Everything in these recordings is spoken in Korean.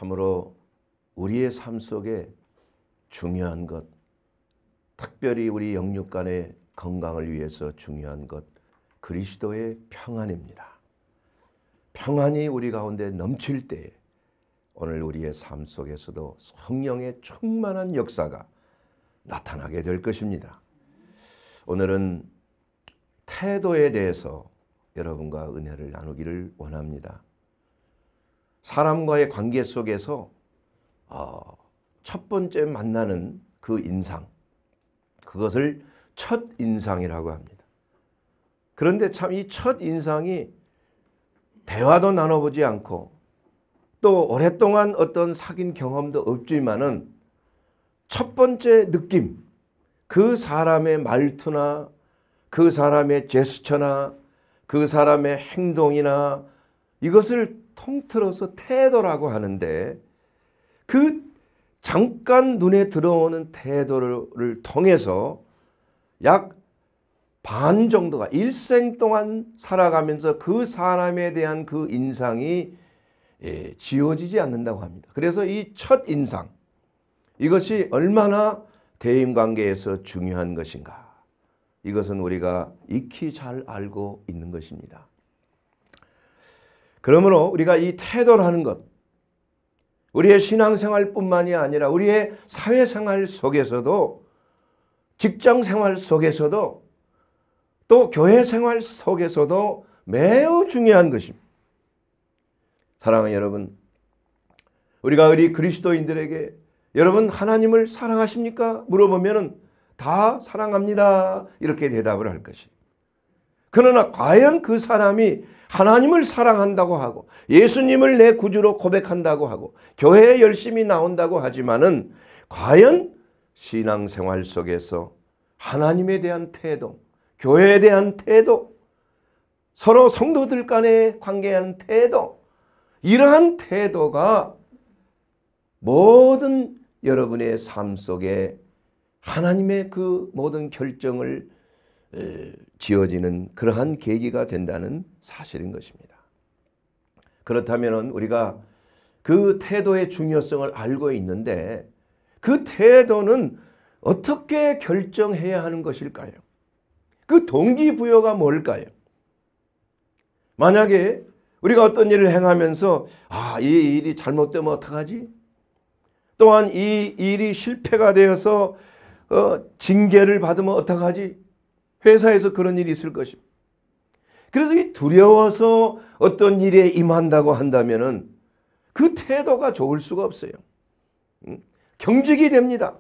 참으로 우리의 삶 속에 중요한 것, 특별히 우리 영육간의 건강을 위해서 중요한 것, 그리스도의 평안입니다. 평안이 우리 가운데 넘칠 때에 오늘 우리의 삶 속에서도 성령의 충만한 역사가 나타나게 될 것입니다. 오늘은 태도에 대해서 여러분과 은혜를 나누기를 원합니다. 사람과의 관계 속에서 첫 번째 만나는 그 인상, 그것을 첫 인상이라고 합니다. 그런데 참 이 첫 인상이 대화도 나눠보지 않고 또 오랫동안 어떤 사귄 경험도 없지만은 첫 번째 느낌, 그 사람의 말투나 그 사람의 제스처나 그 사람의 행동이나 이것을 통틀어서 태도라고 하는데, 그 잠깐 눈에 들어오는 태도를 통해서 약 반 정도가 일생 동안 살아가면서 그 사람에 대한 그 인상이 지워지지 않는다고 합니다. 그래서 이 첫 인상, 이것이 얼마나 대인관계에서 중요한 것인가, 이것은 우리가 익히 잘 알고 있는 것입니다. 그러므로 우리가 이 태도라는 것, 우리의 신앙생활뿐만이 아니라 우리의 사회생활 속에서도, 직장생활 속에서도, 또 교회생활 속에서도 매우 중요한 것입니다. 사랑하는 여러분, 우리가 우리 그리스도인들에게 여러분 하나님을 사랑하십니까? 물어보면 다 사랑합니다, 이렇게 대답을 할 것입니다. 그러나 과연 그 사람이 하나님을 사랑한다고 하고 예수님을 내 구주로 고백한다고 하고 교회에 열심히 나온다고 하지만은 과연 신앙생활 속에서 하나님에 대한 태도, 교회에 대한 태도, 서로 성도들 간의 관계하는 태도, 이러한 태도가 모든 여러분의 삶 속에 하나님의 그 모든 결정을 지어지는 그러한 계기가 된다는 사실인 것입니다. 그렇다면 우리가 그 태도의 중요성을 알고 있는데, 그 태도는 어떻게 결정해야 하는 것일까요? 그 동기부여가 뭘까요? 만약에 우리가 어떤 일을 행하면서 이 일이 잘못되면 어떡하지? 또한 이 일이 실패가 되어서 징계를 받으면 어떡하지? 회사에서 그런 일이 있을 것입니다. 그래서 이 두려워서 어떤 일에 임한다고 한다면은 그 태도가 좋을 수가 없어요. 경직이 됩니다.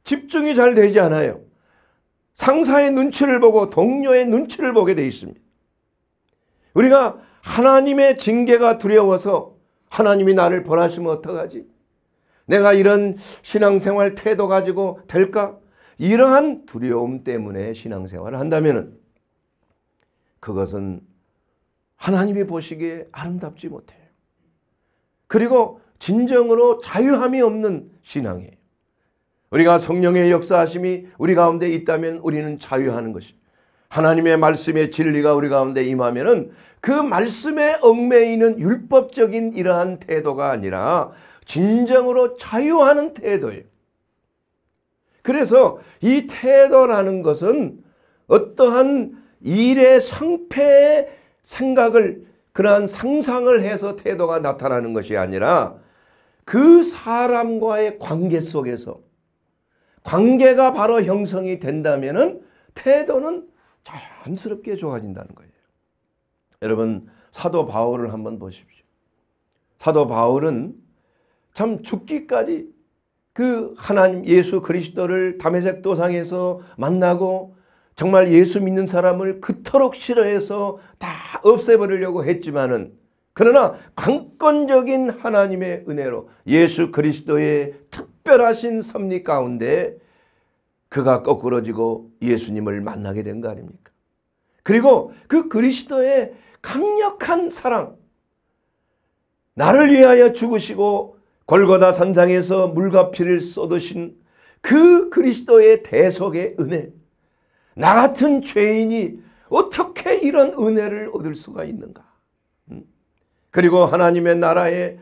집중이 잘 되지 않아요. 상사의 눈치를 보고 동료의 눈치를 보게 되어 있습니다. 우리가 하나님의 징계가 두려워서 하나님이 나를 벌하시면 어떡하지? 내가 이런 신앙생활 태도 가지고 될까? 이러한 두려움 때문에 신앙생활을 한다면 그것은 하나님이 보시기에 아름답지 못해요. 그리고 진정으로 자유함이 없는 신앙이에요. 우리가 성령의 역사하심이 우리 가운데 있다면 우리는 자유하는 것입니다. 하나님의 말씀의 진리가 우리 가운데 임하면은 그 말씀에 얽매이는 율법적인 이러한 태도가 아니라 진정으로 자유하는 태도예요. 그래서 이 태도라는 것은 어떠한 일의 성패의 생각을, 그러한 상상을 해서 태도가 나타나는 것이 아니라 그 사람과의 관계 속에서 관계가 바로 형성이 된다면은 태도는 자연스럽게 좋아진다는 거예요. 여러분, 사도 바울을 한번 보십시오. 사도 바울은 참 죽기까지 그 하나님 예수 그리스도를 다메섹 도상에서 만나고 정말 예수 믿는 사람을 그토록 싫어해서 다 없애버리려고 했지만은, 그러나 강권적인 하나님의 은혜로 예수 그리스도의 특별하신 섭리 가운데 그가 거꾸러지고 예수님을 만나게 된 거 아닙니까? 그리고 그 그리스도의 강력한 사랑, 나를 위하여 죽으시고 골고다 산상에서 물과 피를 쏟으신 그 그리스도의 대속의 은혜, 나 같은 죄인이 어떻게 이런 은혜를 얻을 수가 있는가? 그리고 하나님의 나라의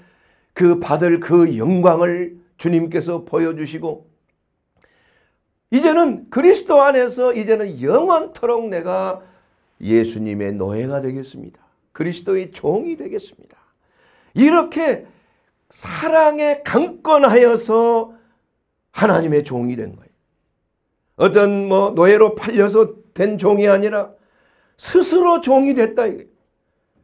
그 받을 그 영광을 주님께서 보여주시고 이제는 그리스도 안에서 이제는 영원토록 내가 예수님의 노예가 되겠습니다. 그리스도의 종이 되겠습니다. 이렇게 사랑에 강권하여서 하나님의 종이 된 거예요. 어떤 노예로 팔려서 된 종이 아니라 스스로 종이 됐다 이거예요.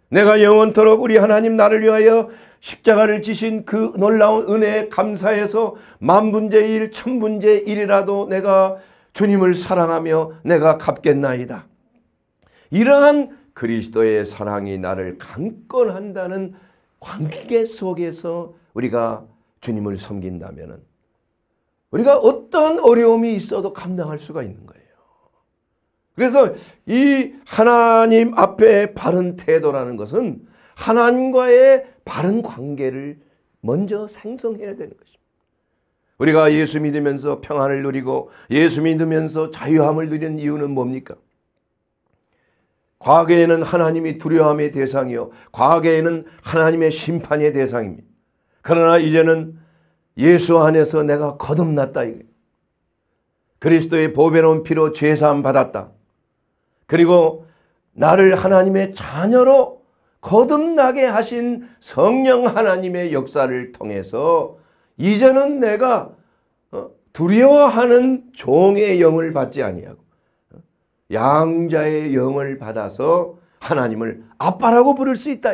내가 영원토록 우리 하나님 나를 위하여 십자가를 지신 그 놀라운 은혜에 감사해서 만분의 일, 천분의 일이라도 내가 주님을 사랑하며 내가 갚겠나이다. 이러한 그리스도의 사랑이 나를 강권한다는 관계 속에서 우리가 주님을 섬긴다면 우리가 어떤 어려움이 있어도 감당할 수가 있는 거예요. 그래서 이 하나님 앞에 바른 태도라는 것은 하나님과의 바른 관계를 먼저 생성해야 되는 것입니다. 우리가 예수 믿으면서 평안을 누리고 예수 믿으면서 자유함을 누리는 이유는 뭡니까? 과거에는 하나님이 두려움의 대상이요, 과거에는 하나님의 심판의 대상입니다. 그러나 이제는 예수 안에서 내가 거듭났다. 그리스도의 보배로운 피로 죄사함 받았다. 그리고 나를 하나님의 자녀로 거듭나게 하신 성령 하나님의 역사를 통해서 이제는 내가 두려워하는 종의 영을 받지 아니하고 양자의 영을 받아서 하나님을 아빠라고 부를 수 있다.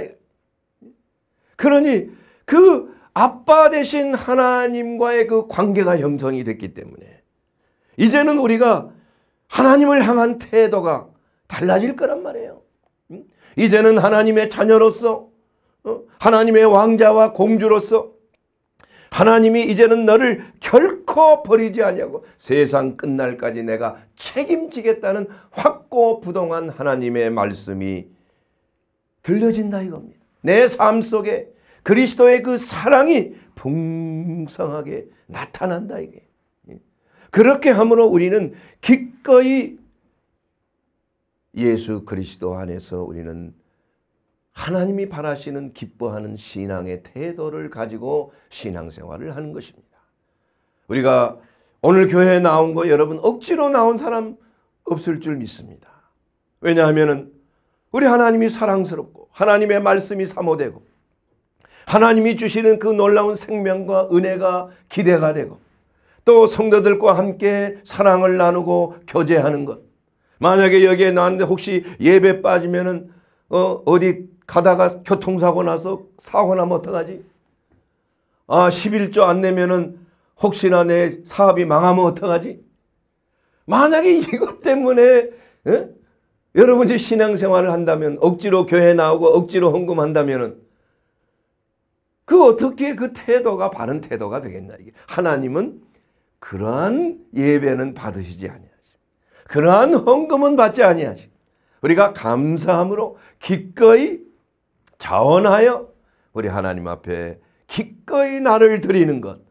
그러니 그 아빠 되신 하나님과의 그 관계가 형성이 됐기 때문에 이제는 우리가 하나님을 향한 태도가 달라질 거란 말이에요. 이제는 하나님의 자녀로서 하나님의 왕자와 공주로서 하나님이 이제는 너를 결코 버리지 아니하고 세상 끝날까지 내가 책임지겠다는 확고부동한 하나님의 말씀이 들려진다 이겁니다. 내 삶 속에 그리스도의 그 사랑이 풍성하게 나타난다 이게. 그렇게 함으로 우리는 기꺼이 예수 그리스도 안에서 우리는 하나님이 바라시는 기뻐하는 신앙의 태도를 가지고 신앙생활을 하는 것입니다. 우리가 오늘 교회에 나온 거 여러분 억지로 나온 사람 없을 줄 믿습니다. 왜냐하면 우리 하나님이 사랑스럽고 하나님의 말씀이 사모되고 하나님이 주시는 그 놀라운 생명과 은혜가 기대가 되고 또 성도들과 함께 사랑을 나누고 교제하는 것. 만약에 여기에 나왔는데 혹시 예배 빠지면은 어디 가다가 교통사고 나서 사고 나면 어떡하지? 11조 안 내면은 혹시나 내 사업이 망하면 어떡하지? 만약에 이것 때문에 여러분이 신앙생활을 한다면 억지로 교회 나오고 억지로 헌금한다면은 그 어떻게 그 태도가 바른 태도가 되겠나 이게. 하나님은 그러한 예배는 받으시지 아니하시. 그러한 헌금은 받지 아니하시. 우리가 감사함으로 기꺼이 자원하여 우리 하나님 앞에 기꺼이 나를 드리는 것.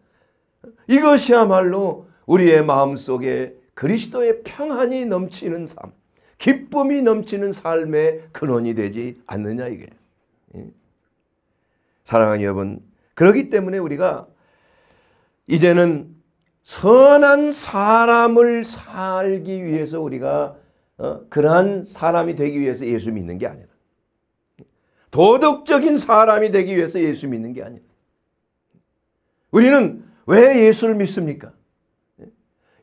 이것이야말로 우리의 마음속에 그리스도의 평안이 넘치는 삶, 기쁨이 넘치는 삶의 근원이 되지 않느냐 이게. 사랑하는 여러분, 그렇기 때문에 우리가 이제는 선한 사람을 살기 위해서 우리가 그러한 사람이 되기 위해서 예수 믿는 게 아니라 도덕적인 사람이 되기 위해서 예수 믿는 게 아니라 우리는 왜 예수를 믿습니까?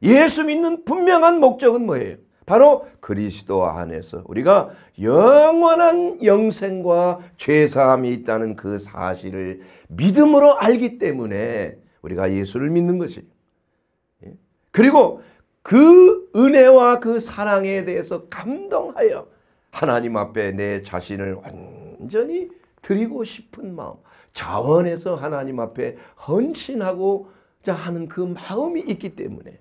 예수 믿는 분명한 목적은 뭐예요? 바로 그리스도 안에서 우리가 영원한 영생과 죄사함이 있다는 그 사실을 믿음으로 알기 때문에 우리가 예수를 믿는 것이에요. 그리고 그 은혜와 그 사랑에 대해서 감동하여 하나님 앞에 내 자신을 완전히 드리고 싶은 마음, 자원해서 하나님 앞에 헌신하고자 하는 그 마음이 있기 때문에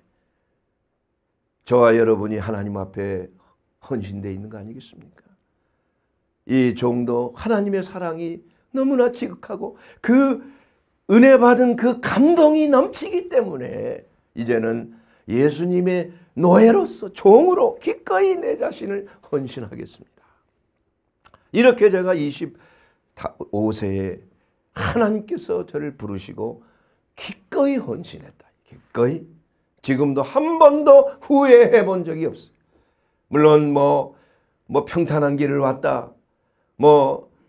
저와 여러분이 하나님 앞에 헌신되어 있는 거 아니겠습니까? 이 정도 하나님의 사랑이 너무나 지극하고 그 은혜 받은 그 감동이 넘치기 때문에 이제는 예수님의 노예로서 종으로 기꺼이 내 자신을 헌신하겠습니다. 이렇게 제가 25세에 하나님께서 저를 부르시고 기꺼이 헌신했다. 기꺼이. 지금도 한 번도 후회해 본 적이 없어요. 물론 평탄한 길을 왔다.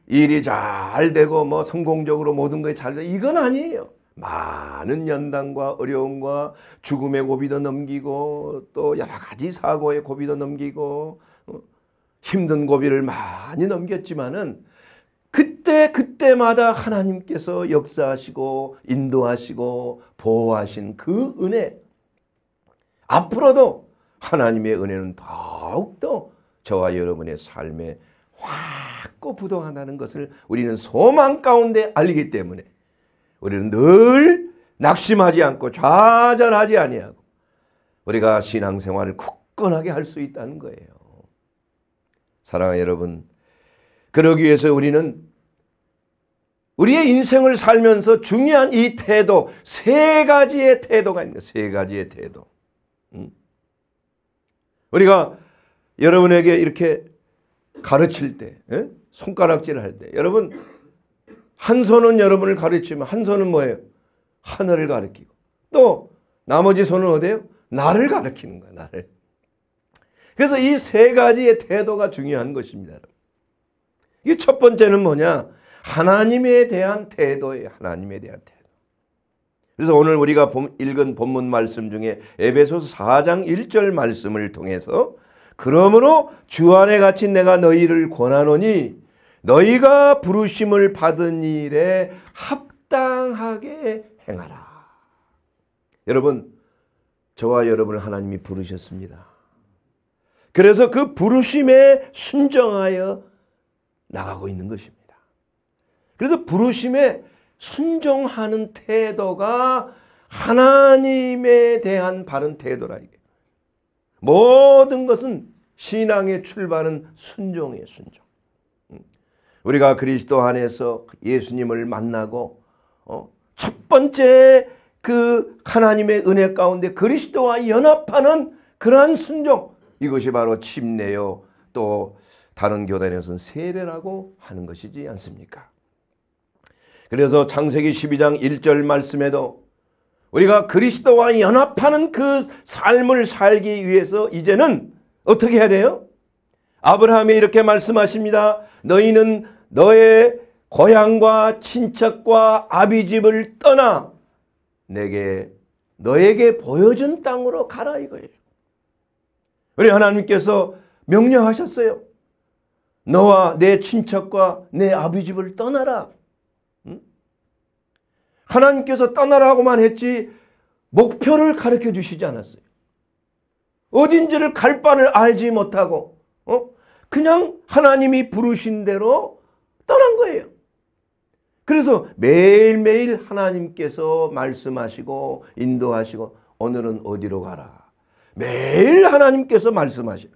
일이 잘 되고 성공적으로 모든 것이 잘 되고 이건 아니에요. 많은 연단과 어려움과 죽음의 고비도 넘기고 또 여러 가지 사고의 고비도 넘기고 힘든 고비를 많이 넘겼지만은 그때마다 하나님께서 역사하시고 인도하시고 보호하신 그 은혜, 앞으로도 하나님의 은혜는 더욱더 저와 여러분의 삶에 확고 부동한다는 것을 우리는 소망 가운데 알기 때문에 우리는 늘 낙심하지 않고 좌절하지 아니하고 우리가 신앙생활을 굳건하게 할 수 있다는 거예요. 사랑하는 여러분, 그러기 위해서 우리는 우리의 인생을 살면서 중요한 이 태도, 세 가지의 태도가 있는 거예요. 세 가지의 태도. 우리가 여러분에게 이렇게 가르칠 때, 손가락질을 할 때, 여러분 한 손은 여러분을 가르치면 한 손은 뭐예요? 하늘을 가리키고 또 나머지 손은 어디예요? 나를 가리키는 거예요. 나를. 그래서 이 세 가지의 태도가 중요한 것입니다. 이 첫 번째는 뭐냐? 하나님에 대한 태도예요. 하나님에 대한 태도. 그래서 오늘 우리가 읽은 본문 말씀 중에 에베소서 4장 1절 말씀을 통해서 그러므로 주 안에 갇힌 내가 너희를 권하노니 너희가 부르심을 받은 일에 합당하게 행하라. 여러분, 저와 여러분을 하나님이 부르셨습니다. 그래서 그 부르심에 순종하여 나가고 있는 것입니다. 그래서 부르심에 순종하는 태도가 하나님에 대한 바른 태도라. 이게 모든 것은 신앙의 출발은 순종이에요. 순종. 우리가 그리스도 안에서 예수님을 만나고 첫 번째 그 하나님의 은혜 가운데 그리스도와 연합하는 그러한 순종, 이것이 바로 침례요, 또 다른 교단에서는 세례라고 하는 것이지 않습니까? 그래서 창세기 12장 1절 말씀에도 우리가 그리스도와 연합하는 그 삶을 살기 위해서 이제는 어떻게 해야 돼요? 아브라함이 이렇게 말씀하십니다. 너희는 너의 고향과 친척과 아비집을 떠나 너에게 보여준 땅으로 가라 이거예요. 우리 하나님께서 명령하셨어요. 너와 내 친척과 내 아비집을 떠나라. 하나님께서 떠나라고만 했지 목표를 가르쳐 주시지 않았어요. 어딘지를 갈 바를 알지 못하고 그냥 하나님이 부르신 대로 떠난 거예요. 그래서 매일매일 하나님께서 말씀하시고 인도하시고 오늘은 어디로 가라. 매일 하나님께서 말씀하시는.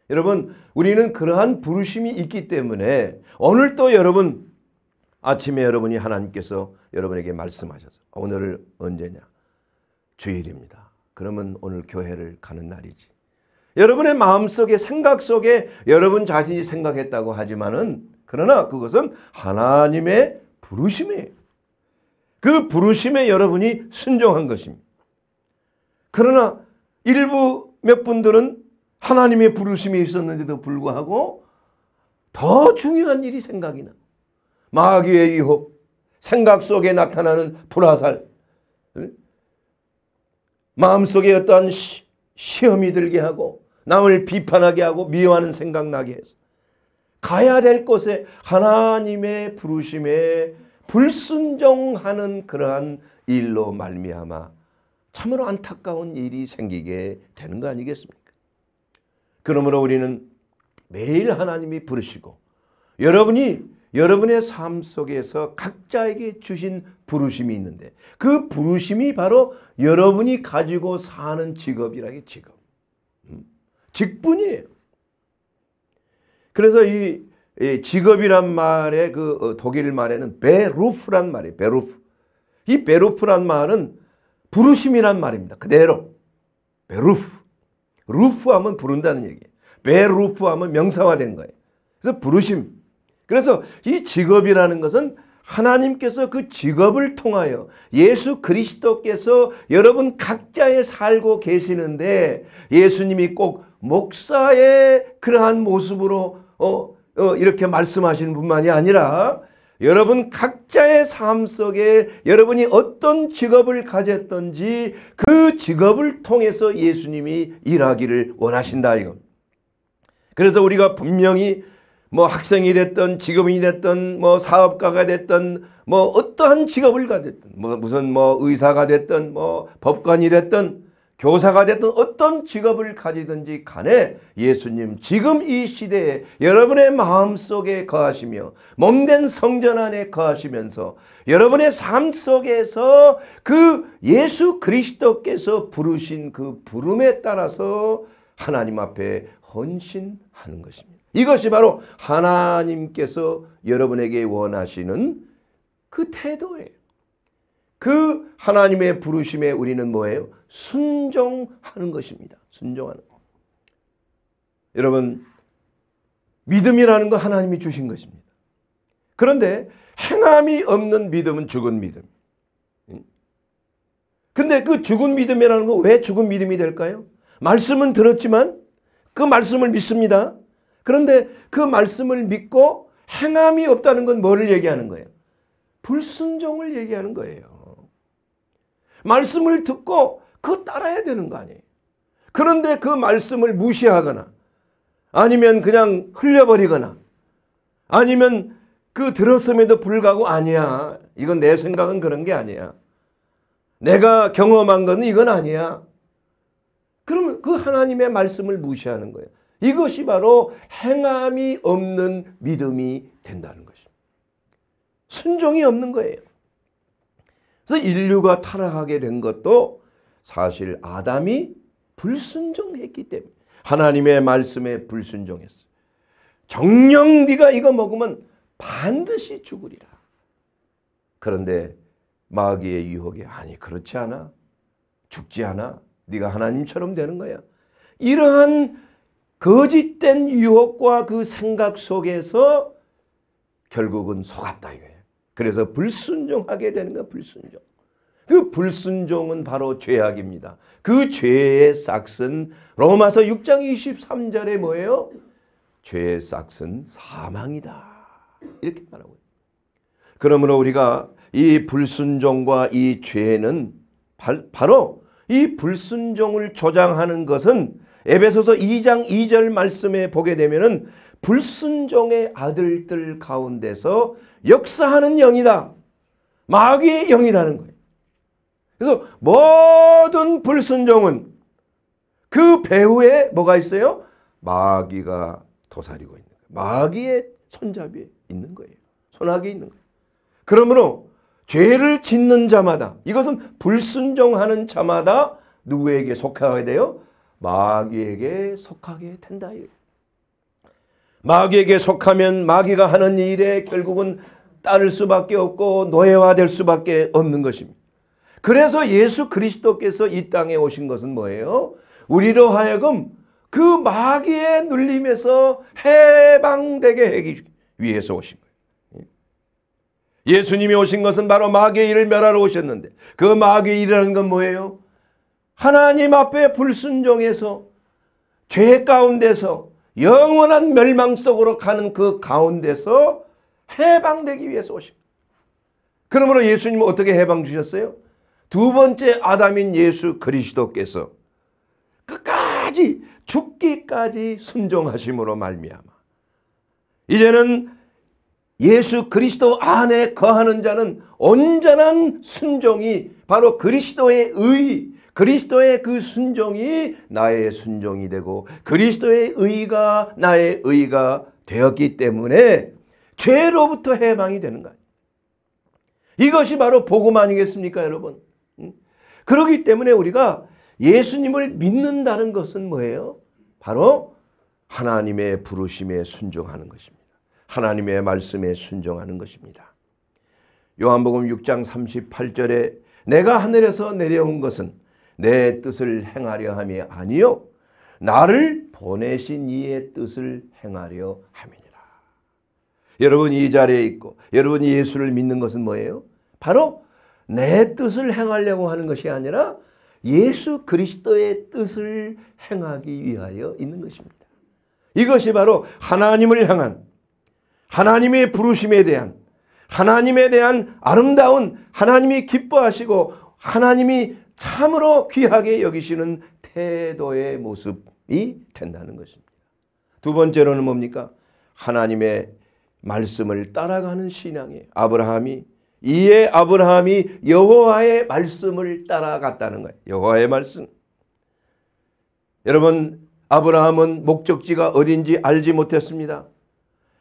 여러분, 우리는 그러한 부르심이 있기 때문에 오늘 또 여러분 아침에 여러분이 하나님께서 여러분에게 말씀하셔서 오늘을 언제냐? 주일입니다. 그러면 오늘 교회를 가는 날이지. 여러분의 마음속에 생각 속에 여러분 자신이 생각했다고 하지만은 그러나 그것은 하나님의 부르심이에요. 그 부르심에 여러분이 순종한 것입니다. 그러나 일부 몇 분들은 하나님의 부르심이 있었는데도 불구하고 더 중요한 일이 생각이 나. 마귀의 유혹, 생각 속에 나타나는 불화살, 마음속에 어떠한 시험이 들게 하고 남을 비판하게 하고 미워하는 생각 나게 해서 가야 될 곳에 하나님의 부르심에 불순종하는 그러한 일로 말미암아 참으로 안타까운 일이 생기게 되는 거 아니겠습니까? 그러므로 우리는 매일 하나님이 부르시고 여러분의 삶 속에서 각자에게 주신 부르심이 있는데 그 부르심이 바로 여러분이 가지고 사는 직업이라기 직업. 직분이에요. 그래서 이 직업이란 말의 그 독일 말에는 베루프란 말이에요. 베루프. 이 베루프란 말은 부르심이란 말입니다. 그대로. 베루프. 루프 하면 부른다는 얘기예요. 베루프 하면 명사화된 거예요. 그래서 부르심. 그래서 이 직업이라는 것은 하나님께서 그 직업을 통하여 예수 그리스도께서 여러분 각자에 살고 계시는데 예수님이 꼭 목사의 그러한 모습으로 이렇게 말씀하시는 분만이 아니라 여러분 각자의 삶 속에 여러분이 어떤 직업을 가졌던지 그 직업을 통해서 예수님이 일하기를 원하신다 이거. 그래서 우리가 분명히 학생이 됐든 직업인이 됐든 사업가가 됐든 어떠한 직업을 가졌든 무슨 의사가 됐든 법관이 됐든 교사가 됐든 어떤 직업을 가지든지 간에 예수님 지금 이 시대에 여러분의 마음속에 거하시며 몸된 성전 안에 거하시면서 여러분의 삶 속에서 그 예수 그리스도께서 부르신 그 부름에 따라서 하나님 앞에 헌신하는 것입니다. 이것이 바로 하나님께서 여러분에게 원하시는 그 태도예요. 그 하나님의 부르심에 우리는 뭐예요? 순종하는 것입니다. 순종하는 것. 여러분, 믿음이라는 거 하나님이 주신 것입니다. 그런데 행함이 없는 믿음은 죽은 믿음. 근데 그 죽은 믿음이라는 거 왜 죽은 믿음이 될까요? 말씀은 들었지만 그 말씀을 믿습니다. 그런데 그 말씀을 믿고 행함이 없다는 건 뭐를 얘기하는 거예요? 불순종을 얘기하는 거예요. 말씀을 듣고 그거 따라야 되는 거 아니에요. 그런데 그 말씀을 무시하거나 아니면 그냥 흘려버리거나 아니면 그 들었음에도 불구하고 아니야. 이건 내 생각은 그런 게 아니야. 내가 경험한 건 이건 아니야. 그러면 그 하나님의 말씀을 무시하는 거예요. 이것이 바로 행함이 없는 믿음이 된다는 것입니다. 순종이 없는 거예요. 그래서 인류가 타락하게 된 것도 사실 아담이 불순종했기 때문에 하나님의 말씀에 불순종했어요. 정녕 네가 이거 먹으면 반드시 죽으리라. 그런데 마귀의 유혹에 아니 그렇지 않아. 죽지 않아. 네가 하나님처럼 되는 거야. 이러한 거짓된 유혹과 그 생각 속에서 결국은 속았다 이거예요. 그래서 불순종하게 되는 거야. 불순종. 그 불순종은 바로 죄악입니다. 그 죄의 싹은 로마서 6장 23절에 뭐예요? 죄의 싹은 사망이다. 이렇게 말하고 있어요. 그러므로 우리가 이 불순종과 이 죄는 바로 이 불순종을 조장하는 것은 에베소서 2장 2절 말씀에 보게 되면은 불순종의 아들들 가운데서 역사하는 영이다. 마귀의 영이라는 거예요. 그래서 모든 불순종은 그 배후에 뭐가 있어요? 마귀가 도사리고 있는 거예요. 마귀의 손잡이에 있는 거예요. 손아귀에 있는 거예요. 그러므로 죄를 짓는 자마다 이것은 불순종하는 자마다 누구에게 속하게 돼요? 마귀에게 속하게 된다. 마귀에게 속하면 마귀가 하는 일에 결국은 따를 수밖에 없고 노예화될 수밖에 없는 것입니다. 그래서 예수 그리스도께서 이 땅에 오신 것은 뭐예요? 우리로 하여금 그 마귀의 눌림에서 해방되게 하기 위해서 오신 거예요. 예수님이 오신 것은 바로 마귀의 일을 멸하러 오셨는데 그 마귀의 일이라는 건 뭐예요? 하나님 앞에 불순종해서 죄 가운데서 영원한 멸망 속으로 가는 그 가운데서 해방되기 위해서 오신 거예요. 그러므로 예수님은 어떻게 해방 주셨어요? 두 번째 아담인 예수 그리스도께서 끝까지 죽기까지 순종하심으로 말미암아 이제는 예수 그리스도 안에 거하는 자는 온전한 순종이 바로 그리스도의 의, 그리스도의 그 순종이 나의 순종이 되고 그리스도의 의가 나의 의가 되었기 때문에 죄로부터 해방이 되는 거예요. 이것이 바로 복음 아니겠습니까, 여러분? 그렇기 때문에 우리가 예수님을 믿는다는 것은 뭐예요? 바로 하나님의 부르심에 순종하는 것입니다. 하나님의 말씀에 순종하는 것입니다. 요한복음 6장 38절에 내가 하늘에서 내려온 것은 내 뜻을 행하려 함이 아니요 나를 보내신 이의 뜻을 행하려 함이니라. 여러분이 이 자리에 있고 여러분이 예수를 믿는 것은 뭐예요? 바로 내 뜻을 행하려고 하는 것이 아니라 예수 그리스도의 뜻을 행하기 위하여 있는 것입니다. 이것이 바로 하나님을 향한 하나님의 부르심에 대한 하나님에 대한 아름다운 하나님이 기뻐하시고 하나님이 참으로 귀하게 여기시는 태도의 모습이 된다는 것입니다. 두 번째로는 뭡니까? 하나님의 말씀을 따라가는 신앙이에요. 아브라함이 여호와의 말씀을 따라갔다는 거예요. 여호와의 말씀. 여러분, 아브라함은 목적지가 어딘지 알지 못했습니다.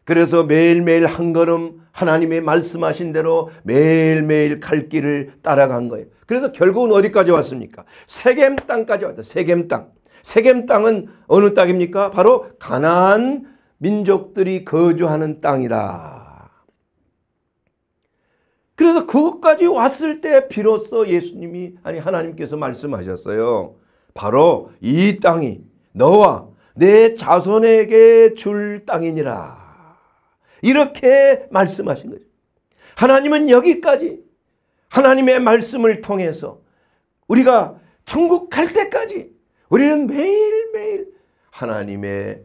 그래서 매일매일 한 걸음 하나님의 말씀하신 대로 매일매일 갈 길을 따라간 거예요. 그래서 결국은 어디까지 왔습니까? 세겜 땅까지 왔다. 세겜 땅. 세겜 땅은 어느 땅입니까? 바로 가나안 민족들이 거주하는 땅이다. 그래서 그것까지 왔을 때 비로소 하나님께서 말씀하셨어요. 바로 이 땅이 너와 내 자손에게 줄 땅이니라. 이렇게 말씀하신 거죠. 하나님은 여기까지 하나님의 말씀을 통해서 우리가 천국 갈 때까지 우리는 매일매일 하나님의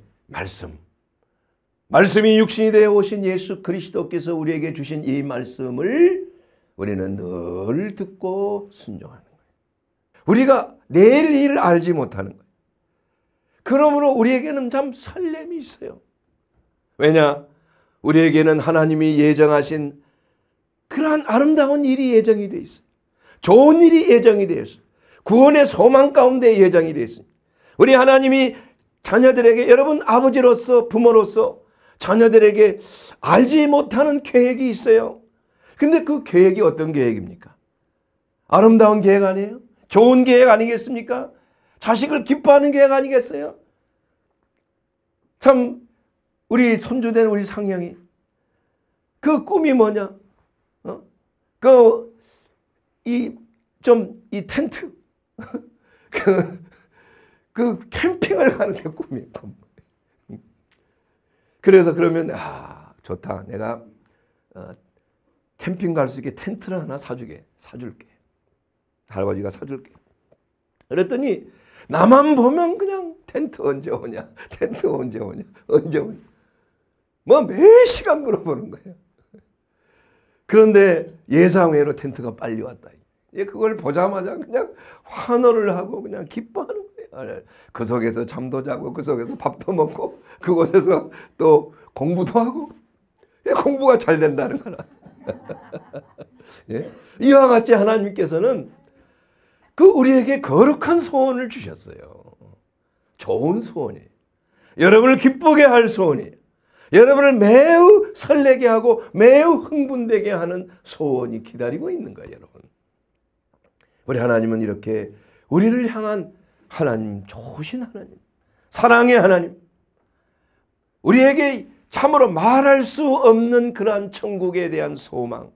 말씀이 육신이 되어 오신 예수 그리스도께서 우리에게 주신 이 말씀을 우리는 늘 듣고 순종하는 거예요. 우리가 내일 일을 알지 못하는 거예요. 그러므로 우리에게는 참 설렘이 있어요. 왜냐? 우리에게는 하나님이 예정하신 그러한 아름다운 일이 예정이 되어 있어요. 좋은 일이 예정이 되어 있어요. 구원의 소망 가운데 예정이 되어 있어요. 우리 하나님이 자녀들에게 여러분 아버지로서 부모로서 자녀들에게 알지 못하는 계획이 있어요. 근데 그 계획이 어떤 계획입니까? 아름다운 계획 아니에요? 좋은 계획 아니겠습니까? 자식을 기뻐하는 계획 아니겠어요? 참 우리 손주된 우리 상영이 그 꿈이 뭐냐? 이 텐트 그 캠핑을 가는 게 꿈이에요. 그래서 그러면 좋다. 내가 캠핑 갈 수 있게 텐트를 하나 사줄게. 할아버지가 사줄게. 그랬더니 나만 보면 그냥 텐트 언제 오냐? 뭐 몇 시간 물어보는 거예요. 그런데 예상외로 텐트가 빨리 왔다. 그걸 보자마자 그냥 환호를 하고 그냥 기뻐하는 거예요. 그 속에서 잠도 자고 그 속에서 밥도 먹고 그곳에서 또 공부도 하고 공부가 잘 된다는 거라. 이와 같이 하나님께서는 우리에게 거룩한 소원을 주셨어요. 좋은 소원이에요. 여러분을 기쁘게 할 소원이에요. 여러분을 매우 설레게 하고 매우 흥분되게 하는 소원이 기다리고 있는 거예요, 여러분. 우리 하나님은 이렇게 우리를 향한 하나님, 좋으신 하나님, 사랑의 하나님, 우리에게 참으로 말할 수 없는 그러한 천국에 대한 소망,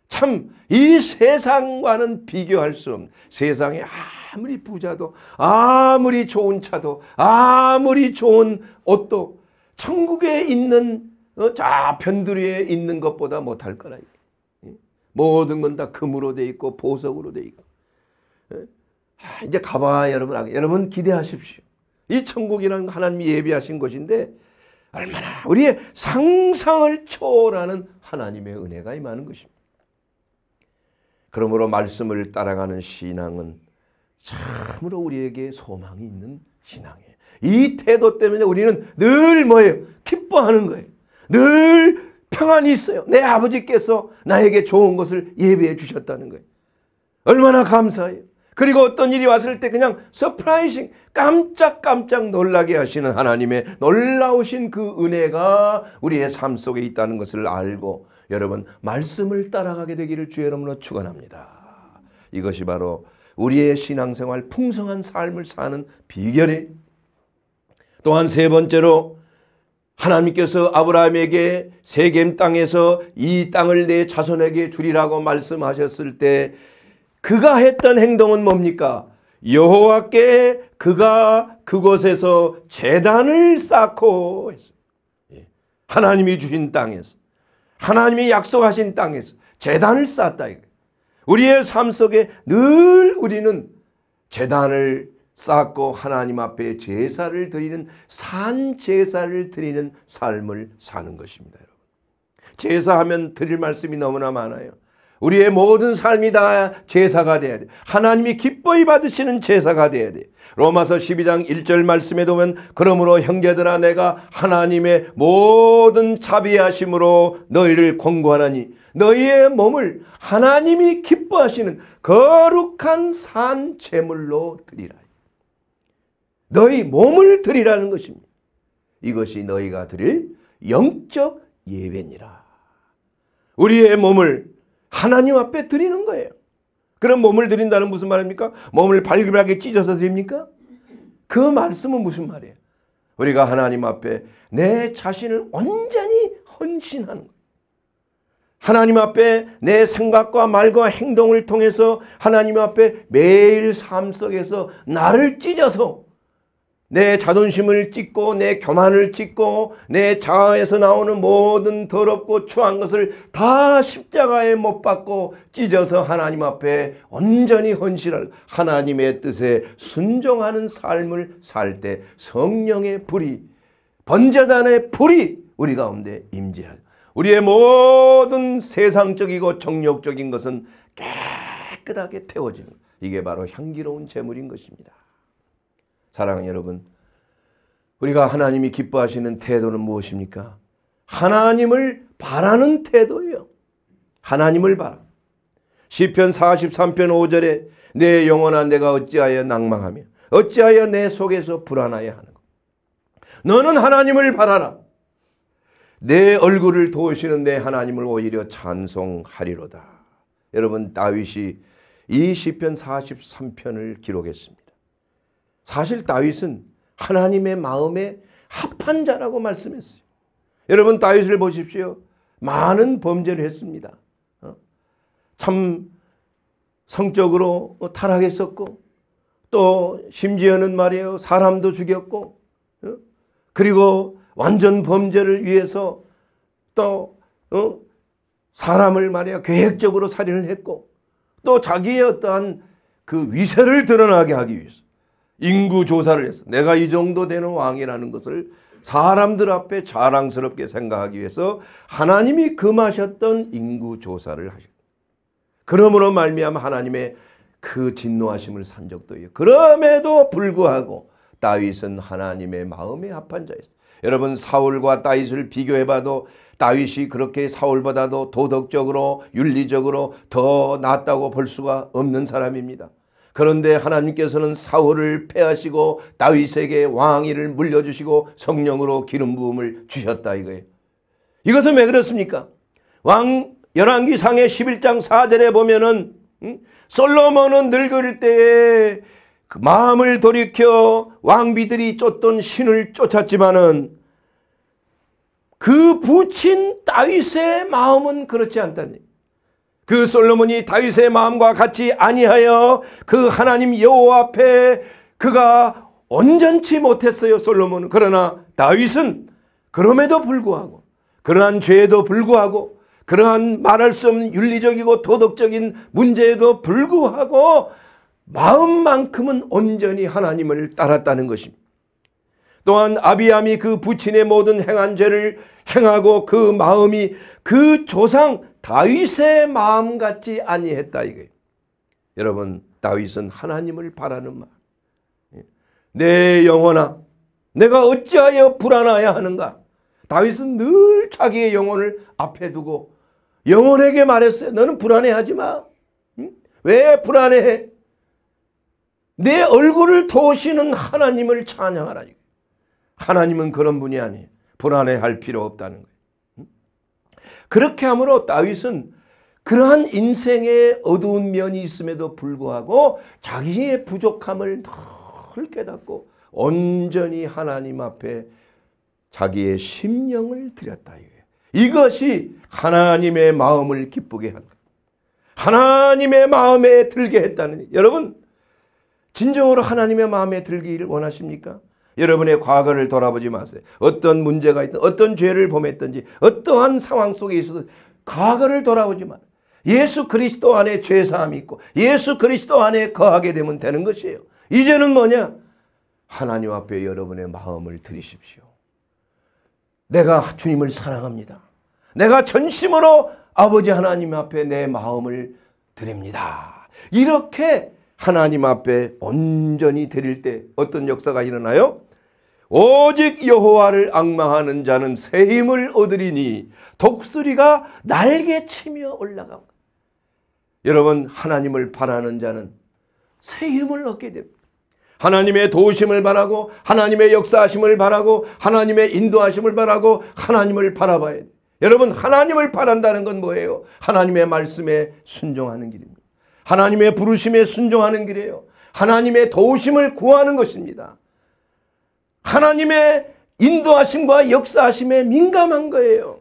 참 이 세상과는 비교할 수 없는, 세상에 아무리 부자도 아무리 좋은 차도 아무리 좋은 옷도 천국에 있는 변두리 위에 있는 것보다 못할 거라. 모든 건 다 금으로 돼 있고 보석으로 돼 있고. 이제 가봐 여러분 기대하십시오. 이 천국이라는 하나님이 예비하신 곳인데 얼마나 우리의 상상을 초월하는 하나님의 은혜가 임하는 것입니다. 그러므로 말씀을 따라가는 신앙은 참으로 우리에게 소망이 있는 신앙이에요. 이 태도 때문에 우리는 늘 뭐예요? 기뻐하는 거예요. 늘 평안이 있어요. 내 아버지께서 나에게 좋은 것을 예비해 주셨다는 거예요. 얼마나 감사해요. 그리고 어떤 일이 왔을 때 그냥 서프라이징, 깜짝깜짝 놀라게 하시는 하나님의 놀라우신 그 은혜가 우리의 삶 속에 있다는 것을 알고 여러분 말씀을 따라가게 되기를 주의 이름으로 축원합니다. 이것이 바로 우리의 신앙생활 풍성한 삶을 사는 비결이에요. 또한 세 번째로 하나님께서 아브라함에게 세겜 땅에서 이 땅을 내 자손에게 주리라고 말씀하셨을 때 그가 했던 행동은 뭡니까? 여호와께 그가 그곳에서 제단을 쌓고 했어요. 하나님이 주신 땅에서, 하나님이 약속하신 땅에서 제단을 쌓았다 이거예요. 우리의 삶 속에 늘 우리는 제단을 쌓고 하나님 앞에 제사를 드리는, 산 제사를 드리는 삶을 사는 것입니다. 여러분, 제사하면 드릴 말씀이 너무나 많아요. 우리의 모든 삶이 다 제사가 돼야 돼. 하나님이 기뻐히 받으시는 제사가 돼야 돼. 로마서 12장 1절 말씀에 보면, 그러므로 형제들아 내가 하나님의 모든 자비하심으로 너희를 권고하나니 너희의 몸을 하나님이 기뻐하시는 거룩한 산 제물로 드리라. 너희 몸을 드리라는 것입니다. 이것이 너희가 드릴 영적 예배니라. 우리의 몸을 하나님 앞에 드리는 거예요. 그럼 몸을 드린다는 무슨 말입니까? 몸을 발그하게 찢어서 드립니까? 그 말씀은 무슨 말이에요? 우리가 하나님 앞에 내 자신을 온전히 헌신하는 거예요. 하나님 앞에 내 생각과 말과 행동을 통해서 하나님 앞에 매일 삶 속에서 나를 찢어서, 내 자존심을 찢고 내 교만을 찢고 내 자아에서 나오는 모든 더럽고 추한 것을 다 십자가에 못 박고 찢어서 하나님 앞에 온전히 헌신할, 하나님의 뜻에 순종하는 삶을 살 때 성령의 불이, 번제단의 불이 우리 가운데 임재하죠. 우리의 모든 세상적이고 정욕적인 것은 깨끗하게 태워지는, 이게 바로 향기로운 제물인 것입니다. 사랑하는 여러분, 우리가 하나님이 기뻐하시는 태도는 무엇입니까? 하나님을 바라는 태도예요. 하나님을 바라. 시편 43편 5절에 내 영혼아 내가 어찌하여 낭망하며 어찌하여 내 속에서 불안하여 하는가. 너는 하나님을 바라라. 내 얼굴을 도우시는 내 하나님을 오히려 찬송하리로다. 여러분, 다윗이 이 시편 43편을 기록했습니다. 사실 다윗은 하나님의 마음에 합한 자라고 말씀했어요. 여러분, 다윗을 보십시오. 많은 범죄를 했습니다. 참 성적으로 타락했었고, 또 심지어는 말이에요, 사람도 죽였고, 그리고 완전 범죄를 위해서 또 사람을 말이야 계획적으로 살인을 했고, 또 자기의 어떠한 그 위세를 드러나게 하기 위해서 인구조사를 했어. 내가 이 정도 되는 왕이라는 것을 사람들 앞에 자랑스럽게 생각하기 위해서 하나님이 금하셨던 인구조사를 하셨다. 그러므로 말미암아 하나님의 그 진노하심을 산 적도 있어요. 그럼에도 불구하고 다윗은 하나님의 마음에 합한 자였어요. 여러분, 사울과 다윗을 비교해봐도 다윗이 그렇게 사울보다도 도덕적으로 윤리적으로 더 낫다고 볼 수가 없는 사람입니다. 그런데 하나님께서는 사울을 패하시고 다윗에게 왕위를 물려주시고 성령으로 기름 부음을 주셨다 이거예요. 이것은 왜 그렇습니까? 열왕기상의 11장 4절에 보면은 솔로몬은 늙을 때에 그 마음을 돌이켜 왕비들이 쫓던 신을 쫓았지만은 그 부친 다윗의 마음은 그렇지 않다니. 그 솔로몬이 다윗의 마음과 같이 아니하여 그 하나님 여호와 앞에 그가 온전치 못했어요, 솔로몬은. 그러나 다윗은 그럼에도 불구하고, 그러한 죄에도 불구하고, 그러한 말할 수 없는 윤리적이고 도덕적인 문제에도 불구하고 마음만큼은 온전히 하나님을 따랐다는 것입니다. 또한 아비암이 그 부친의 모든 행한 죄를 행하고 그 마음이 그 조상 다윗의 마음 같지 아니했다 이거예요. 여러분, 다윗은 하나님을 바라는 마음. 내 영혼아 내가 어찌하여 불안하여 하는가. 다윗은 늘 자기의 영혼을 앞에 두고 영혼에게 말했어요. 너는 불안해하지 마. 왜 불안해해? 내 얼굴을 도우시는 하나님을 찬양하라. 하나님은 그런 분이 아니에요. 불안해할 필요 없다는 거예요. 그렇게 함으로 다윗은 그러한 인생의 어두운 면이 있음에도 불구하고 자기의 부족함을 늘 깨닫고 온전히 하나님 앞에 자기의 심령을 드렸다. 이것이 하나님의 마음을 기쁘게 한다. 하나님의 마음에 들게 했다는. 여러분, 진정으로 하나님의 마음에 들기를 원하십니까? 여러분의 과거를 돌아보지 마세요. 어떤 문제가 있든 어떤 죄를 범했든지 어떠한 상황 속에 있어도 과거를 돌아보지 마세요. 예수 그리스도 안에 죄사함이 있고 예수 그리스도 안에 거하게 되면 되는 것이에요. 이제는 뭐냐? 하나님 앞에 여러분의 마음을 드리십시오. 내가 주님을 사랑합니다. 내가 전심으로 아버지 하나님 앞에 내 마음을 드립니다. 이렇게 하나님 앞에 온전히 드릴 때 어떤 역사가 일어나요? 오직 여호와를 앙망하는 자는 새 힘을 얻으리니 독수리가 날개치며 올라가고. 여러분, 하나님을 바라는 자는 새 힘을 얻게 됩니다. 하나님의 도우심을 바라고 하나님의 역사하심을 바라고 하나님의 인도하심을 바라고 하나님을 바라봐야 돼요. 여러분, 하나님을 바란다는 건 뭐예요? 하나님의 말씀에 순종하는 길입니다. 하나님의 부르심에 순종하는 길이에요. 하나님의 도우심을 구하는 것입니다. 하나님의 인도하심과 역사하심에 민감한 거예요.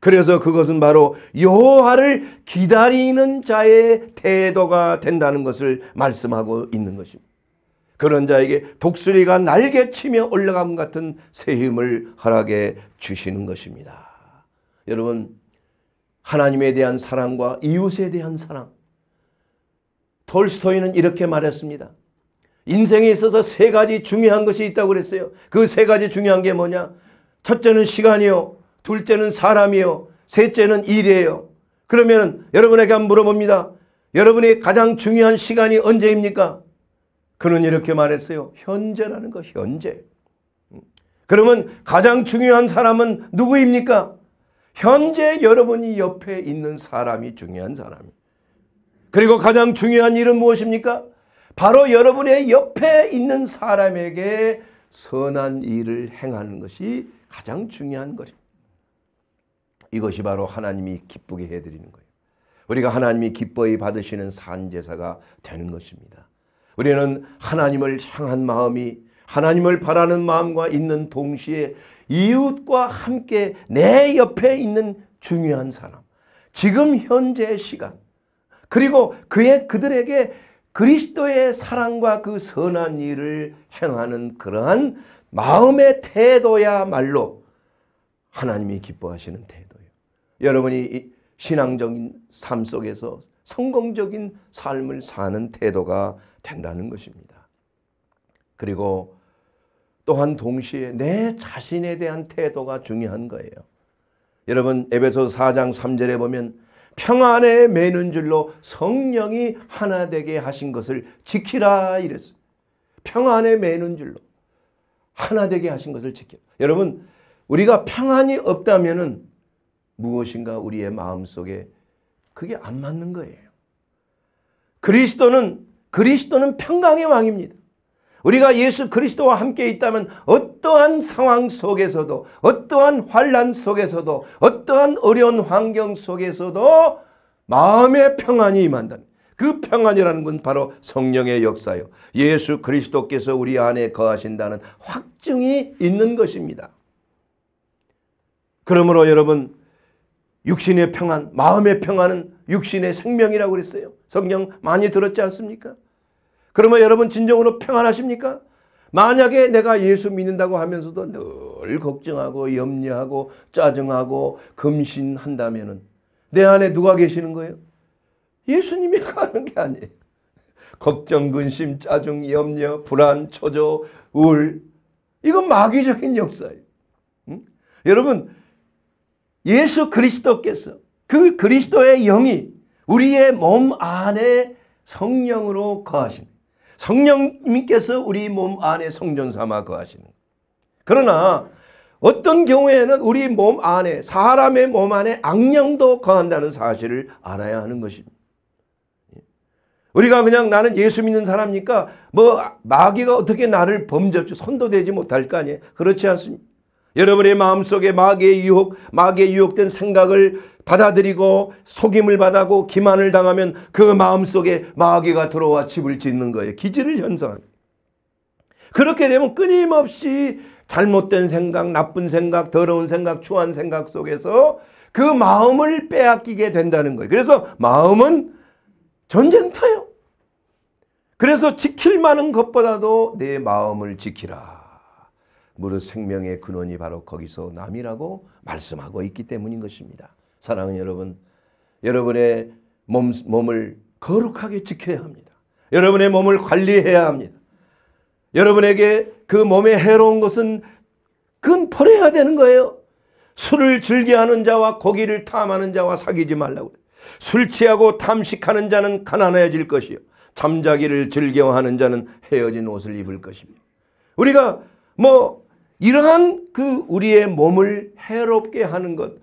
그래서 그것은 바로 여호와를 기다리는 자의 태도가 된다는 것을 말씀하고 있는 것입니다. 그런 자에게 독수리가 날개치며 올라감 같은 새 힘을 허락해 주시는 것입니다. 여러분, 하나님에 대한 사랑과 이웃에 대한 사랑. 톨스토이는 이렇게 말했습니다. 인생에 있어서 세 가지 중요한 것이 있다고 그랬어요. 그 세 가지 중요한 게 뭐냐? 첫째는 시간이요, 둘째는 사람이요, 셋째는 일이에요. 그러면 여러분에게 한번 물어봅니다. 여러분의 가장 중요한 시간이 언제입니까? 그는 이렇게 말했어요. 현재라는 거, 현재. 그러면 가장 중요한 사람은 누구입니까? 현재 여러분이 옆에 있는 사람이 중요한 사람입니다. 그리고 가장 중요한 일은 무엇입니까? 바로 여러분의 옆에 있는 사람에게 선한 일을 행하는 것이 가장 중요한 것입니다. 이것이 바로 하나님이 기쁘게 해드리는 거예요. 우리가 하나님이 기뻐히 받으시는 산제사가 되는 것입니다. 우리는 하나님을 향한 마음이 하나님을 바라는 마음과 있는 동시에 이웃과 함께 내 옆에 있는 중요한 사람, 지금 현재의 시간, 그리고 그들에게 그리스도의 사랑과 그 선한 일을 행하는 그러한 마음의 태도야말로 하나님이 기뻐하시는 태도예요. 여러분이 신앙적인 삶 속에서 성공적인 삶을 사는 태도가 된다는 것입니다. 그리고 또한 동시에 내 자신에 대한 태도가 중요한 거예요. 여러분, 에베소서 4장 3절에 보면 평안에 매는 줄로 성령이 하나 되게 하신 것을 지키라 이랬어요. 평안에 매는 줄로 하나 되게 하신 것을 지키라. 여러분, 우리가 평안이 없다면은 무엇인가 우리의 마음속에 그게 안 맞는 거예요. 그리스도는 평강의 왕입니다. 우리가 예수 그리스도와 함께 있다면 어떠한 상황 속에서도 어떠한 환난 속에서도 어떠한 어려운 환경 속에서도 마음의 평안이 임한다. 그 평안이라는 건 바로 성령의 역사요. 예수 그리스도께서 우리 안에 거하신다는 확증이 있는 것입니다. 그러므로 여러분, 육신의 평안, 마음의 평안은 육신의 생명이라고 그랬어요. 성경 많이 들었지 않습니까? 그러면 여러분 진정으로 평안하십니까? 만약에 내가 예수 믿는다고 하면서도 늘 걱정하고 염려하고 짜증하고 금신한다면 내 안에 누가 계시는 거예요? 예수님이 가는 게 아니에요. 걱정, 근심, 짜증, 염려, 불안, 초조, 우울, 이건 마귀적인 역사예요. 여러분, 예수 그리스도께서 그 그리스도의 영이 우리의 몸 안에 성령으로 거하신, 성령님께서 우리 몸 안에 성전 삼아 거하시는. 그러나 어떤 경우에는 우리 몸 안에, 사람의 몸 안에 악령도 거한다는 사실을 알아야 하는 것입니다. 우리가 그냥 나는 예수 믿는 사람이니까 마귀가 어떻게 나를 범접지 손도 대지 못할 거 아니에요. 그렇지 않습니까? 여러분의 마음속에 마귀의 유혹된 생각을 받아들이고 속임을 받고 기만을 당하면 그 마음속에 마귀가 들어와 집을 짓는 거예요. 기질을 형성합니다. 그렇게 되면 끊임없이 잘못된 생각, 나쁜 생각, 더러운 생각, 추한 생각 속에서 그 마음을 빼앗기게 된다는 거예요. 그래서 마음은 전쟁터예요. 그래서 지킬 만한 것보다도 내 마음을 지키라. 무릇 생명의 근원이 바로 거기서 남이라고 말씀하고 있기 때문인 것입니다. 사랑하는 여러분, 여러분의 몸을 거룩하게 지켜야 합니다. 여러분의 몸을 관리해야 합니다. 여러분에게 그 몸에 해로운 것은 그건 버려야 되는 거예요. 술을 즐겨하는 자와 고기를 탐하는 자와 사귀지 말라고. 술 취하고 탐식하는 자는 가난해질 것이요, 잠자기를 즐겨하는 자는 헤어진 옷을 입을 것입니다. 우리가 이러한 우리의 몸을 해롭게 하는 것,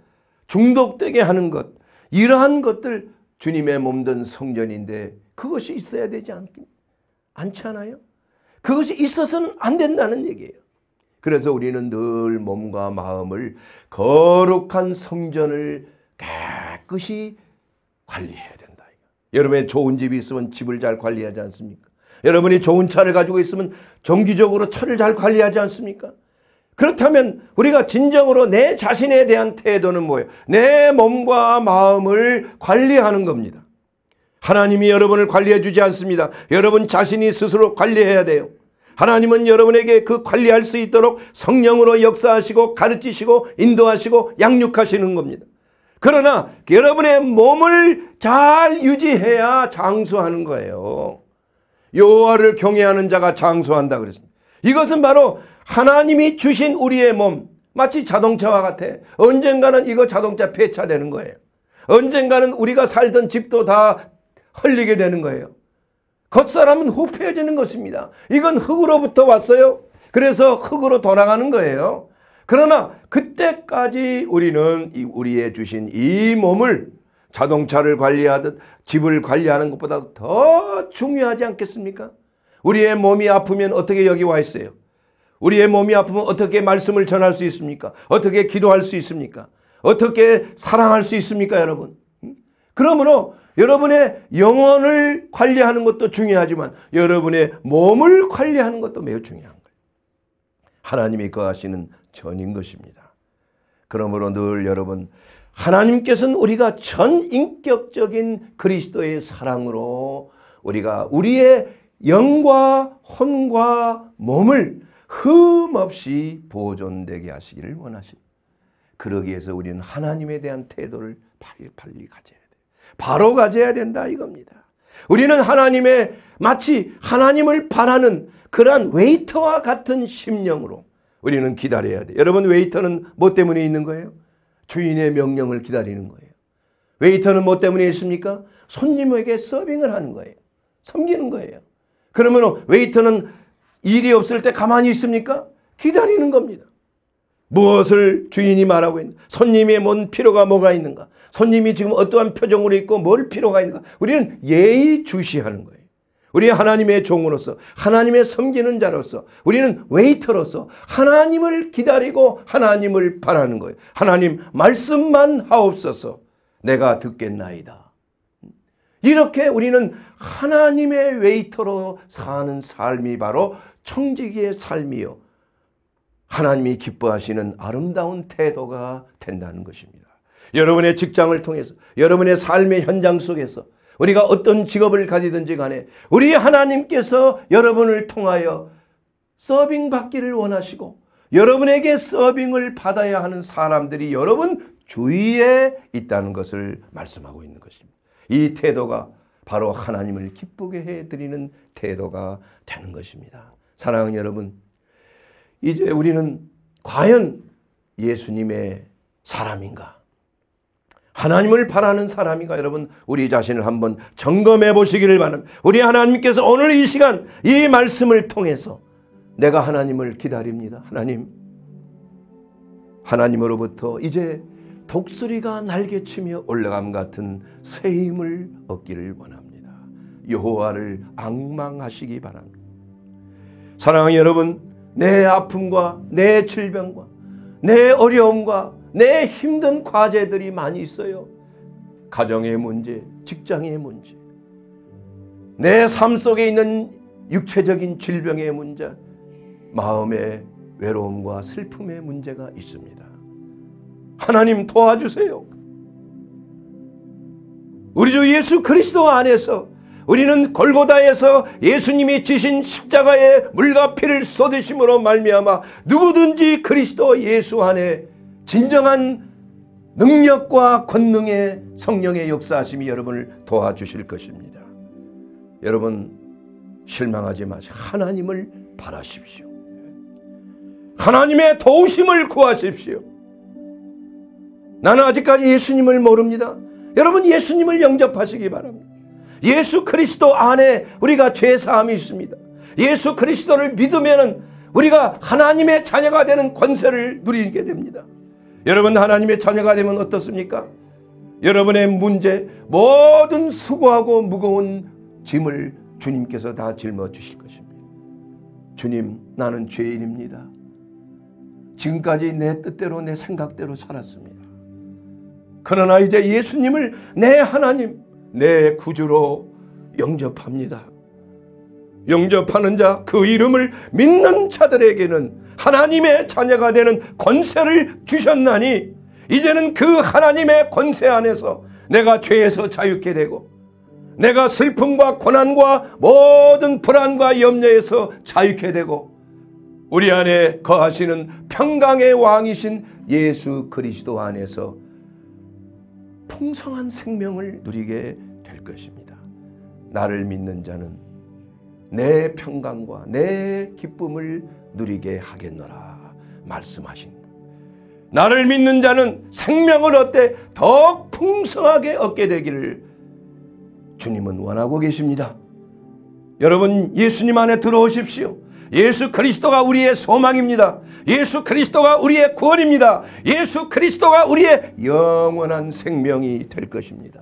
중독되게 하는 것, 이러한 것들, 주님의 몸된 성전인데 그것이 있어야 되지 않지 않아요? 그것이 있어서는 안 된다는 얘기예요. 그래서 우리는 늘 몸과 마음을 거룩한 성전을 깨끗이 관리해야 된다. 여러분의 좋은 집이 있으면 집을 잘 관리하지 않습니까? 여러분이 좋은 차를 가지고 있으면 정기적으로 차를 잘 관리하지 않습니까? 그렇다면 우리가 진정으로 내 자신에 대한 태도는 뭐예요? 내 몸과 마음을 관리하는 겁니다. 하나님이 여러분을 관리해 주지 않습니다. 여러분 자신이 스스로 관리해야 돼요. 하나님은 여러분에게 그 관리할 수 있도록 성령으로 역사하시고 가르치시고 인도하시고 양육하시는 겁니다. 그러나 여러분의 몸을 잘 유지해야 장수하는 거예요. 여호와를 경외하는 자가 장수한다 그랬습니다. 이것은 바로 하나님이 주신 우리의 몸, 마치 자동차와 같아. 언젠가는 이거 자동차 폐차되는 거예요. 언젠가는 우리가 살던 집도 다 헐리게 되는 거예요. 겉사람은 후패해지는 것입니다. 이건 흙으로부터 왔어요. 그래서 흙으로 돌아가는 거예요. 그러나 그때까지 우리는 우리의 주신 이 몸을 자동차를 관리하듯 집을 관리하는 것보다 더 중요하지 않겠습니까? 우리의 몸이 아프면 어떻게 여기 와 있어요? 우리의 몸이 아프면 어떻게 말씀을 전할 수 있습니까? 어떻게 기도할 수 있습니까? 어떻게 사랑할 수 있습니까, 여러분? 그러므로 여러분의 영혼을 관리하는 것도 중요하지만 여러분의 몸을 관리하는 것도 매우 중요한 거예요. 하나님이 거하시는 전인 것입니다. 그러므로 늘 여러분, 하나님께서는 우리가 전인격적인 그리스도의 사랑으로 우리가 우리의 영과 혼과 몸을 흠없이 보존되게 하시기를 원하십니다. 그러기 위해서 우리는 하나님에 대한 태도를 빨리 가져야 돼요. 바로 가져야 된다 이겁니다. 우리는 마치 하나님을 바라는 그러한 웨이터와 같은 심령으로 우리는 기다려야 돼요. 여러분, 웨이터는 뭐 때문에 있는 거예요? 주인의 명령을 기다리는 거예요. 웨이터는 뭐 때문에 있습니까? 손님에게 서빙을 하는 거예요. 섬기는 거예요. 그러면 웨이터는 일이 없을 때 가만히 있습니까? 기다리는 겁니다. 무엇을 주인이 말하고 있는가? 손님의 뭔 필요가 뭐가 있는가? 손님이 지금 어떠한 표정으로 있고 뭘 필요가 있는가? 우리는 예의주시하는 거예요. 우리 하나님의 종으로서, 하나님의 섬기는 자로서, 우리는 웨이터로서 하나님을 기다리고 하나님을 바라는 거예요. 하나님 말씀만 하옵소서, 내가 듣겠나이다. 이렇게 우리는 하나님의 웨이터로 사는 삶이 바로 청지기의 삶이요, 하나님이 기뻐하시는 아름다운 태도가 된다는 것입니다. 여러분의 직장을 통해서, 여러분의 삶의 현장 속에서 우리가 어떤 직업을 가지든지 간에 우리 하나님께서 여러분을 통하여 서빙 받기를 원하시고 여러분에게 서빙을 받아야 하는 사람들이 여러분 주위에 있다는 것을 말씀하고 있는 것입니다. 이 태도가 바로 하나님을 기쁘게 해드리는 태도가 되는 것입니다. 사랑하는 여러분, 이제 우리는 과연 예수님의 사람인가? 하나님을 바라는 사람인가? 여러분, 우리 자신을 한번 점검해 보시기를 바랍니다. 우리 하나님께서 오늘 이 시간 이 말씀을 통해서 내가 하나님을 기다립니다. 하나님으로부터 이제 독수리가 날개치며 올라감 같은 새 힘을 얻기를 원합니다. 여호와를 앙망하시기 바랍니다. 사랑하는 여러분, 내 아픔과 내 질병과 내 어려움과 내 힘든 과제들이 많이 있어요. 가정의 문제, 직장의 문제, 내 삶 속에 있는 육체적인 질병의 문제, 마음의 외로움과 슬픔의 문제가 있습니다. 하나님 도와주세요. 우리 주 예수 그리스도 안에서 우리는 골고다에서 예수님이 지신 십자가의 물과 피를 쏟으심으로 말미암아 누구든지 그리스도 예수 안에 진정한 능력과 권능의 성령의 역사하심이 여러분을 도와주실 것입니다. 여러분 실망하지 마시고 하나님을 바라십시오. 하나님의 도우심을 구하십시오. 나는 아직까지 예수님을 모릅니다. 여러분 예수님을 영접하시기 바랍니다. 예수 그리스도 안에 우리가 죄사함이 있습니다. 예수 그리스도를 믿으면 우리가 하나님의 자녀가 되는 권세를 누리게 됩니다. 여러분 하나님의 자녀가 되면 어떻습니까? 여러분의 문제, 모든 수고하고 무거운 짐을 주님께서 다 짊어주실 것입니다. 주님, 나는 죄인입니다. 지금까지 내 뜻대로 내 생각대로 살았습니다. 그러나 이제 예수님을 내 하나님, 내 구주로 영접합니다. 영접하는 자, 그 이름을 믿는 자들에게는 하나님의 자녀가 되는 권세를 주셨나니 이제는 그 하나님의 권세 안에서 내가 죄에서 자유케 되고 내가 슬픔과 고난과 모든 불안과 염려에서 자유케 되고 우리 안에 거하시는 평강의 왕이신 예수 그리스도 안에서 풍성한 생명을 누리게 될 것입니다. 나를 믿는 자는 내 평강과 내 기쁨을 누리게 하겠노라 말씀하십니다. 나를 믿는 자는 생명을 얻되 더욱 풍성하게 얻게 되기를 주님은 원하고 계십니다. 여러분 예수님 안에 들어오십시오. 예수 그리스도가 우리의 소망입니다. 예수 그리스도가 우리의 구원입니다. 예수 그리스도가 우리의 영원한 생명이 될 것입니다.